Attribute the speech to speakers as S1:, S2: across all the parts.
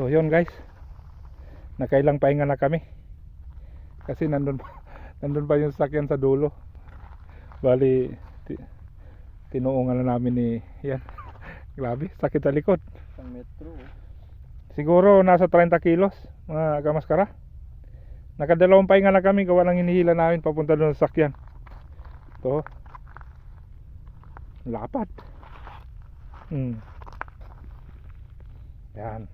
S1: So yun guys, nakailang pahinga na kami kasi nandun pa yung sasakyan sa dulo. Bali tinuungan na namin ni yan. Grabe, sakit sa likod.
S2: Isang metro.
S1: Siguro nasa 30 kilos mga kamaskara. Nakadalawang pahinga na kami gawa ng hinihila namin papunta doon sa sasakyan. Ito lapad. Yan.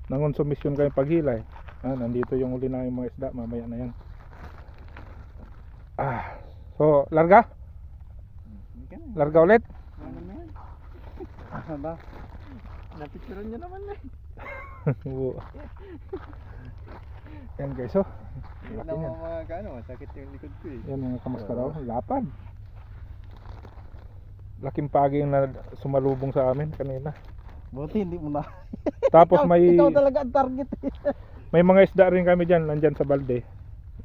S1: Nangonsumisyon kami paghila eh. Nandito yung uli namin mga isda. Mamaya na yan. So larga? Larga ulit?
S2: Ano na yan? Ano ba? Napicturean nyo naman eh.
S1: Yan guys, oh.
S2: Hindi na mga gano, sakit yung likod ko eh.
S1: Yan mga kamaskaraw, lapad. Laking pagi na sumalubong sa amin kanina.
S2: Buti hindi mo na.
S1: Tapos
S2: ikaw talaga ang target eh.
S1: May mga isda rin kami dyan, nandyan sa balde.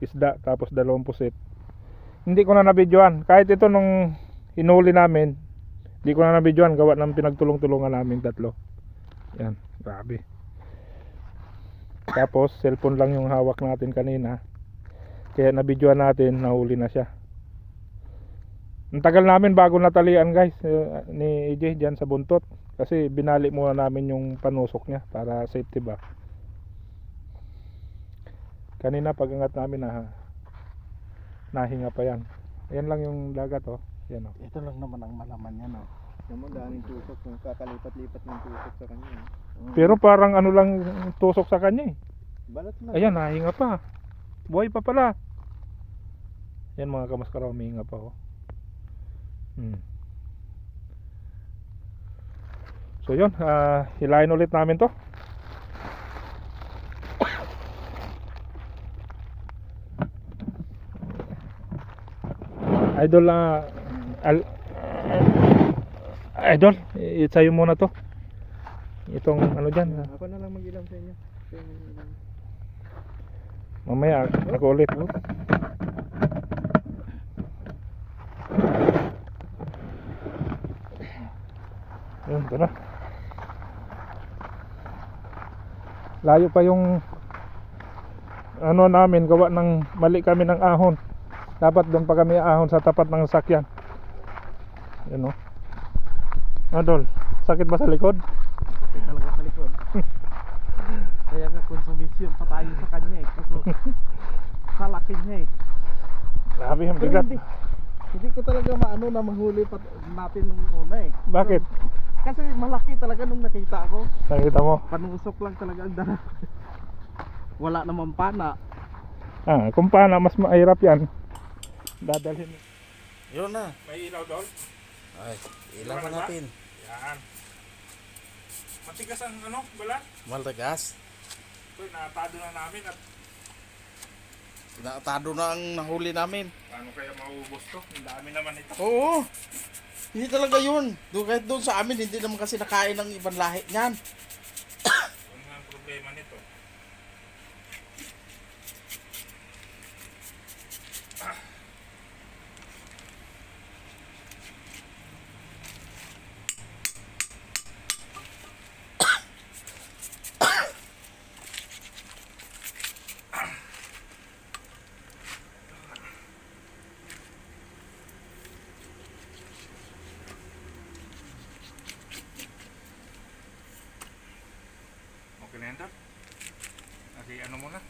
S1: Isda, tapos 2 pusit. Hindi ko na nabidyoan. Kahit ito nung hinuli namin, hindi ko na nabidyoan. Gawa ng pinagtulong-tulungan namin 3. Yan, grabe. Tapos cellphone lang yung hawak natin kanina. Kaya nabidyoan natin, nahuli na siya. Ang tagal namin bago natalian guys ni EJ dyan sa buntot. Kasi binali muna namin yung panusok niya para safety ba. Kanina pag angat namin nahinga pa yan. Yan lang yung dagat oh. Yan oh.
S2: Ito lang naman ang malaman niya no. Naman daming tusok kung kakalipat-lipat ng tusok sa kanya.
S1: Pero parang ano lang tusok sa kanya eh.
S2: Balat lang.
S1: Ayan, nahinga pa. Buhay pa pala. Yan mga kamaskaraw, humihinga pa oh. So yun, hilahin ulit namin to. Idol, Idol, sa'yo muna to. Itong ano dyan.
S2: Ako na lang mag-ilam sa inyo.
S1: Mamaya ako ulit. Yun, tara. Layo pa yung ano namin, gawa ng mali kami ng ahon. Dapat doon pa kami ahon sa tapat ng sasakyan. Yun o. Adol, sakit ba sa likod?
S2: Sakit talaga sa likod. Kaya nga konsumisyon pa tayo sa kanya eh. Kaso kalaki niya eh.
S1: Grabe ang bigat.
S2: Hindi ko talaga maano na mahuli pa natin nung una eh.
S1: Bakit?
S2: Kasi malaki talaga nung nakita ko.
S1: Nakita mo?
S2: Panusok lang talaga ang dala. Wala namang pana.
S1: Kung paano mas mahirap yan. Dadalhin.
S2: Yun na.
S1: May ilaw doon?
S2: Ay, ilaw na natin.
S1: Yan. Matigas ang ano, balat?
S2: Maltagas.
S1: Ito, naatado na namin at
S2: Naatado na ang nahuli namin.
S1: paano kaya maubos to? Ang dami naman ito.
S2: Oo. Hindi talaga yun. Kahit doon sa amin, hindi naman kasi nakain ng ibang lahi niyan.
S1: Ano nga ang problema nito? Okay na yan, Dad? Okay, ano muna?